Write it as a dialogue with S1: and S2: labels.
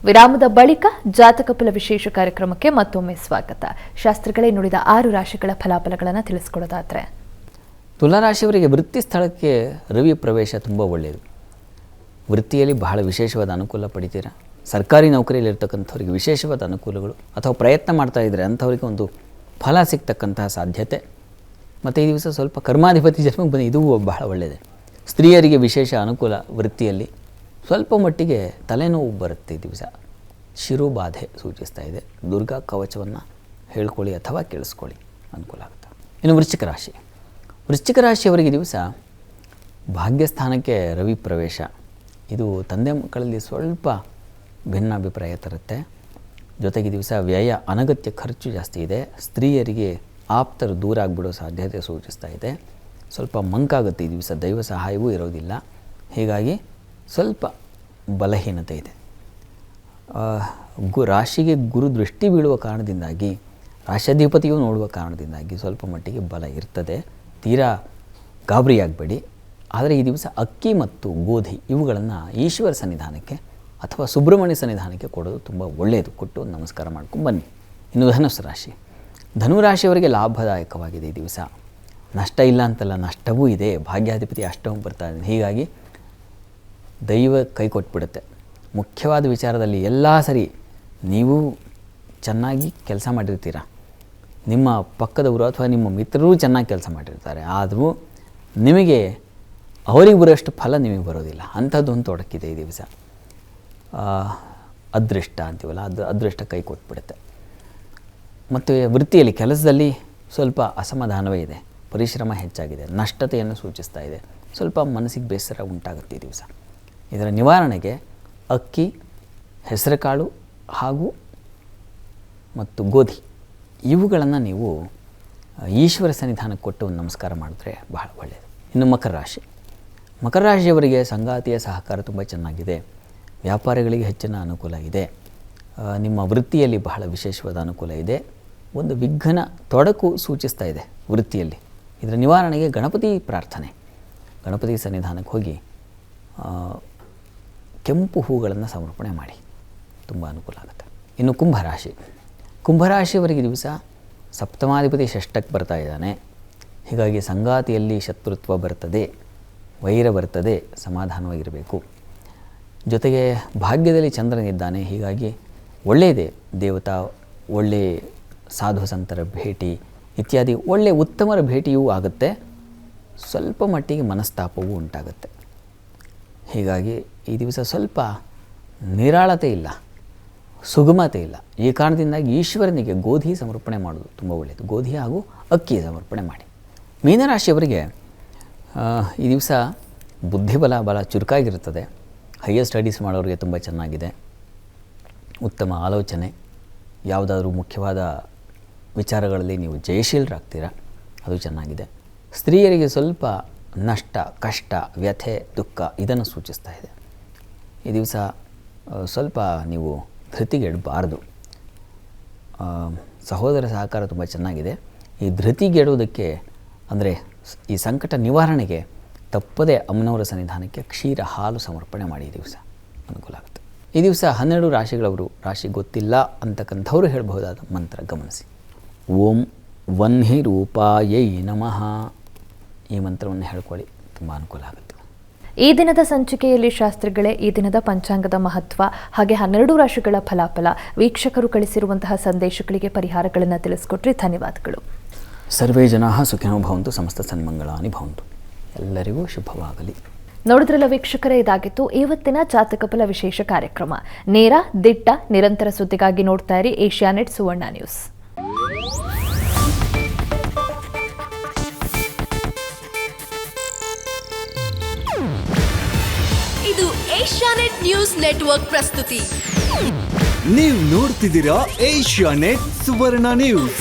S1: ವಿರಾಮದ ಬಳಿಕ ಜಾತಕ ಫಲ ವಿಶೇಷ ಕಾರ್ಯಕ್ರಮಕ್ಕೆ ಮತ್ತೊಮ್ಮೆ ಸ್ವಾಗತ. ಶಾಸ್ತ್ರಗಳೇ ನುಡಿದ 6 ರಾಶಿಗಳ ಫಲಾಫಲಗಳನ್ನು ತಿಳಿಸಿಕೊಡೋದಾದ್ರೆ,
S2: ತುಲಾರಾಶಿಯವರಿಗೆ ವೃತ್ತಿ ಸ್ಥಳಕ್ಕೆ ರವಿ ಪ್ರವೇಶ ತುಂಬ ಒಳ್ಳೆಯದು. ವೃತ್ತಿಯಲ್ಲಿ ಬಹಳ ವಿಶೇಷವಾದ ಅನುಕೂಲ ಪಡಿತೀರಾ. ಸರ್ಕಾರಿ ನೌಕರಿಯಲ್ಲಿ ಇರ್ತಕ್ಕಂಥವ್ರಿಗೆ ವಿಶೇಷವಾದ ಅನುಕೂಲಗಳು ಅಥವಾ ಪ್ರಯತ್ನ ಮಾಡ್ತಾ ಇದ್ದರೆ ಅಂಥವ್ರಿಗೆ ಒಂದು ಫಲ ಸಿಗ್ತಕ್ಕಂತಹ ಸಾಧ್ಯತೆ. ಮತ್ತು ಈ ದಿವಸ ಸ್ವಲ್ಪ ಕರ್ಮಾಧಿಪತಿ ಜನ್ಮಕ್ಕೆ ಬಂದು ಇದು ಬಹಳ ಒಳ್ಳೆಯದೇ. ಸ್ತ್ರೀಯರಿಗೆ ವಿಶೇಷ ಅನುಕೂಲ. ವೃತ್ತಿಯಲ್ಲಿ ಸ್ವಲ್ಪ ಮಟ್ಟಿಗೆ ತಲೆನೋವು ಬರುತ್ತೆ ಈ ದಿವಸ. ಶಿರುಬಾಧೆ ಸೂಚಿಸ್ತಾ ಇದೆ. ದುರ್ಗಾ ಕವಚವನ್ನು ಹೇಳ್ಕೊಳ್ಳಿ ಅಥವಾ ಕೇಳಿಸ್ಕೊಳ್ಳಿ, ಅನುಕೂಲ ಆಗುತ್ತೆ. ಇನ್ನು ವೃಶ್ಚಿಕ ರಾಶಿ. ವೃಶ್ಚಿಕ ರಾಶಿಯವರಿಗೆ ದಿವಸ ಭಾಗ್ಯಸ್ಥಾನಕ್ಕೆ ರವಿ ಪ್ರವೇಶ. ಇದು ತಂದೆ ಮಕ್ಕಳಲ್ಲಿ ಸ್ವಲ್ಪ ಭಿನ್ನಾಭಿಪ್ರಾಯ ತರುತ್ತೆ. ಜೊತೆಗೆ ದಿವಸ ವ್ಯಯ, ಅನಗತ್ಯ ಖರ್ಚು ಜಾಸ್ತಿ ಇದೆ. ಸ್ತ್ರೀಯರಿಗೆ ಆಪ್ತರು ದೂರ ಆಗಿಬಿಡೋ ಸಾಧ್ಯತೆ ಸೂಚಿಸ್ತಾ ಇದೆ. ಸ್ವಲ್ಪ ಮಂಕಾಗುತ್ತೆ ಈ ದಿವಸ. ದೈವ ಸಹಾಯವೂ ಇರೋದಿಲ್ಲ. ಹೀಗಾಗಿ ಸ್ವಲ್ಪ ಬಲಹೀನತೆ ಇದೆ. ರಾಶಿಗೆ ಗುರು ದೃಷ್ಟಿ ಬೀಳುವ ಕಾರಣದಿಂದಾಗಿ, ರಾಶ್ಯಾಧಿಪತಿಯೂ ನೋಡುವ ಕಾರಣದಿಂದಾಗಿ ಸ್ವಲ್ಪ ಮಟ್ಟಿಗೆ ಬಲ ಇರ್ತದೆ. ತೀರಾ ಗಾಬರಿಯಾಗಬೇಡಿ. ಆದರೆ ಈ ದಿವಸ ಅಕ್ಕಿ ಮತ್ತು ಗೋಧಿ ಇವುಗಳನ್ನು ಈಶ್ವರ ಸನ್ನಿಧಾನಕ್ಕೆ ಅಥವಾ ಸುಬ್ರಹ್ಮಣ್ಯ ಸನ್ನಿಧಾನಕ್ಕೆ ಕೊಡೋದು ತುಂಬ ಒಳ್ಳೆಯದು. ಕೊಟ್ಟು ನಮಸ್ಕಾರ ಮಾಡ್ಕೊಂಡು ಬನ್ನಿ. ಇನ್ನು ಧನುಸ್ಸು ರಾಶಿ. ಧನುರಾಶಿಯವರಿಗೆ ಲಾಭದಾಯಕವಾಗಿದೆ ಈ ದಿವಸ. ನಷ್ಟ ಇಲ್ಲ ಅಂತಲ್ಲ, ನಷ್ಟವೂ ಇದೆ. ಭಾಗ್ಯಾಧಿಪತಿ ಅಷ್ಟಮಕ್ಕೆ ಬರ್ತಾ ಇದೆ. ಹೀಗಾಗಿ ದೈವ ಕೈ ಕೊಟ್ಬಿಡುತ್ತೆ. ಮುಖ್ಯವಾದ ವಿಚಾರದಲ್ಲಿ ಎಲ್ಲ ಸರಿ. ನೀವು ಚೆನ್ನಾಗಿ ಕೆಲಸ ಮಾಡಿರ್ತೀರ, ನಿಮ್ಮ ಪಕ್ಕದವರು ಅಥವಾ ನಿಮ್ಮ ಮಿತ್ರರು ಚೆನ್ನಾಗಿ ಕೆಲಸ ಮಾಡಿರ್ತಾರೆ. ಆದರೂ ನಿಮಗೆ ಅವರಿಗೆ ಬರೋಷ್ಟು ಫಲ ನಿಮಗೆ ಬರೋದಿಲ್ಲ. ಅಂಥದ್ದೊಂದು ತೊಡಕಿದೆ ಈ ದಿವಸ. ಅದೃಷ್ಟ ಅಂತೀವಲ್ಲ, ಅದು ಅದೃಷ್ಟ ಕೈ ಕೊಟ್ಬಿಡುತ್ತೆ. ಮತ್ತು ವೃತ್ತಿಯಲ್ಲಿ, ಕೆಲಸದಲ್ಲಿ ಸ್ವಲ್ಪ ಅಸಮಾಧಾನವೇ ಇದೆ. ಪರಿಶ್ರಮ ಹೆಚ್ಚಾಗಿದೆ. ನಷ್ಟತೆಯನ್ನು ಸೂಚಿಸ್ತಾ ಇದೆ. ಸ್ವಲ್ಪ ಮನಸ್ಸಿಗೆ ಬೇಸರ ಉಂಟಾಗುತ್ತೆ ಈ ದಿವಸ. ಇದರ ನಿವಾರಣೆಗೆ ಅಕ್ಕಿ, ಹೆಸರುಕಾಳು ಹಾಗೂ ಮತ್ತು ಗೋಧಿ ಇವುಗಳನ್ನು ನೀವು ಈಶ್ವರ ಸನ್ನಿಧಾನಕ್ಕೆ ಕೊಟ್ಟು ಒಂದು ನಮಸ್ಕಾರ ಮಾಡಿದ್ರೆ ಬಹಳ ಒಳ್ಳೆಯದು. ಇನ್ನು ಮಕರ ರಾಶಿ. ಮಕರ ರಾಶಿಯವರಿಗೆ ಸಂಗಾತಿಯ ಸಹಕಾರ ತುಂಬ ಚೆನ್ನಾಗಿದೆ. ವ್ಯಾಪಾರಿಗಳಿಗೆ ಹೆಚ್ಚಿನ ಅನುಕೂಲ ಇದೆ. ನಿಮ್ಮ ವೃತ್ತಿಯಲ್ಲಿ ಬಹಳ ವಿಶೇಷವಾದ ಅನುಕೂಲ ಇದೆ. ಒಂದು ವಿಘ್ನ, ತೊಡಕು ಸೂಚಿಸ್ತಾ ಇದೆ ವೃತ್ತಿಯಲ್ಲಿ. ಇದರ ನಿವಾರಣೆಗೆ ಗಣಪತಿ ಪ್ರಾರ್ಥನೆ. ಗಣಪತಿ ಸನ್ನಿಧಾನಕ್ಕೆ ಹೋಗಿ ಕೆಂಪು ಹೂಗಳನ್ನು ಸಮರ್ಪಣೆ ಮಾಡಿ, ತುಂಬ ಅನುಕೂಲ ಆಗುತ್ತೆ. ಇನ್ನು ಕುಂಭರಾಶಿ. ಕುಂಭರಾಶಿಯವರಿಗೆ ದಿವಸ ಸಪ್ತಮಾಧಿಪತಿ ಷಷ್ಠಕ್ಕೆ ಬರ್ತಾ ಇದ್ದಾನೆ. ಹೀಗಾಗಿ ಸಂಗಾತಿಯಲ್ಲಿ ಶತ್ರುತ್ವ ಬರ್ತದೆ, ವೈರ ಬರ್ತದೆ. ಸಮಾಧಾನವಾಗಿರಬೇಕು. ಜೊತೆಗೆ ಭಾಗ್ಯದಲ್ಲಿ ಚಂದ್ರನಿದ್ದಾನೆ. ಹೀಗಾಗಿ ಒಳ್ಳೆಯದೇ. ದೇವತಾ, ಒಳ್ಳೆಯ ಸಾಧು ಸಂತರ ಭೇಟಿ ಇತ್ಯಾದಿ ಒಳ್ಳೆಯ ಉತ್ತಮರ ಭೇಟಿಯೂ ಆಗುತ್ತೆ. ಸ್ವಲ್ಪ ಮಟ್ಟಿಗೆ ಮನಸ್ತಾಪವೂ ಉಂಟಾಗುತ್ತೆ. ಹೀಗಾಗಿ ಈ ದಿವಸ ಸ್ವಲ್ಪ ನಿರಾಳತೆ ಇಲ್ಲ, ಸುಗಮತೆ ಇಲ್ಲ. ಈ ಕಾರಣದಿಂದಾಗಿ ಈಶ್ವರನಿಗೆ ಗೋಧಿ ಸಮರ್ಪಣೆ ಮಾಡೋದು ತುಂಬ ಒಳ್ಳೆಯದು. ಗೋಧಿ ಹಾಗೂ ಅಕ್ಕಿ ಸಮರ್ಪಣೆ ಮಾಡಿ. ಮೀನರಾಶಿಯವರಿಗೆ ಈ ದಿವಸ ಬುದ್ಧಿಬಲ ಬಲ ಚುರುಕಾಗಿರುತ್ತದೆ. ಹೈಯರ್ ಸ್ಟಡೀಸ್ ಮಾಡೋರಿಗೆ ತುಂಬ ಚೆನ್ನಾಗಿದೆ. ಉತ್ತಮ ಆಲೋಚನೆ. ಯಾವುದಾದ್ರೂ ಮುಖ್ಯವಾದ ವಿಚಾರಗಳಲ್ಲಿ ನೀವು ಜಯಶೀಲರಾಗ್ತೀರ, ಅದು ಚೆನ್ನಾಗಿದೆ. ಸ್ತ್ರೀಯರಿಗೆ ಸ್ವಲ್ಪ ನಷ್ಟ, ಕಷ್ಟ, ವ್ಯಥೆ, ದುಃಖ ಇದನ್ನು ಸೂಚಿಸ್ತಾ ಇದೆ. ಈ ದಿವಸ ಸ್ವಲ್ಪ ನೀವು ಧೃತಿಗೆಡಬಾರ್ದು. ಸಹೋದರ ಸಹಕಾರ ತುಂಬ ಚೆನ್ನಾಗಿದೆ. ಈ ಧೃತಿಗೆಡುವುದಕ್ಕೆ ಅಂದರೆ ಈ ಸಂಕಟ ನಿವಾರಣೆಗೆ ತಪ್ಪದೇ ಅಮ್ಮನವರ ಸನ್ನಿಧಾನಕ್ಕೆ ಕ್ಷೀರ ಹಾಲು ಸಮರ್ಪಣೆ ಮಾಡಿ. ಈ ದಿವಸ ಅನುಕೂಲ ಆಗುತ್ತೆ. ಈ ದಿವಸ 12 ರಾಶಿಗಳವರು, ರಾಶಿ ಗೊತ್ತಿಲ್ಲ ಅಂತಕ್ಕಂಥವ್ರು ಹೇಳಬಹುದಾದ ಮಂತ್ರ ಗಮನಿಸಿ. ಓಂ ವನ್ಹಿ ರೂಪಾಯೈ ನಮಃ. ಈ ಮಂತ್ರವನ್ನು ಹೇಳ್ಕೊಳ್ಳಿ, ತುಂಬ ಅನುಕೂಲ ಆಗುತ್ತೆ.
S1: ಈ ದಿನದ ಸಂಚಿಕೆಯಲ್ಲಿ ಶಾಸ್ತ್ರಿಗಳೇ ಈ ದಿನದ ಪಂಚಾಂಗದ ಮಹತ್ವ ಹಾಗೆ 12 ರಾಶಿಗಳ ಫಲಾಫಲ, ವೀಕ್ಷಕರು ಕಳಿಸಿರುವಂತಹ ಸಂದೇಶಗಳಿಗೆ ಪರಿಹಾರಗಳನ್ನು ತಿಳಿಸ್ಕೊಟ್ರಿ. ಧನ್ಯವಾದಗಳು.
S2: ಸರ್ವೇ ಜನಾಃ ಸುಖಿನೋ ಭವಂತು, ಸಮಸ್ತ ಸನ್ಮಂಗಳಾನಿ ಭವಂತು. ಎಲ್ಲರಿಗೂ ಶುಭವಾಗಲಿ.
S1: ನೋಡಿದ್ರಲ್ಲ ವೀಕ್ಷಕರೇ, ಇದಾಗಿತ್ತು ಇವತ್ತಿನ ಜಾತಕ ಫಲ ವಿಶೇಷ ಕಾರ್ಯಕ್ರಮ. ನೇರ, ದಿಟ್ಟ, ನಿರಂತರ ಸುದ್ದಿಗಾಗಿ ನೋಡ್ತಾ ಇರಿ ಏಷ್ಯಾನೆಟ್ ಸುವರ್ಣ ನ್ಯೂಸ್.
S3: ಇದು ಏಷ್ಯಾನೆಟ್ ನ್ಯೂಸ್ ನೆಟ್ವರ್ಕ್ ಪ್ರಸ್ತುತಿ.
S4: ನೀವು ನೋಡ್ತಿದ್ದೀರಾ ಏಷ್ಯಾನೆಟ್ ಸುವರ್ಣ ನ್ಯೂಸ್.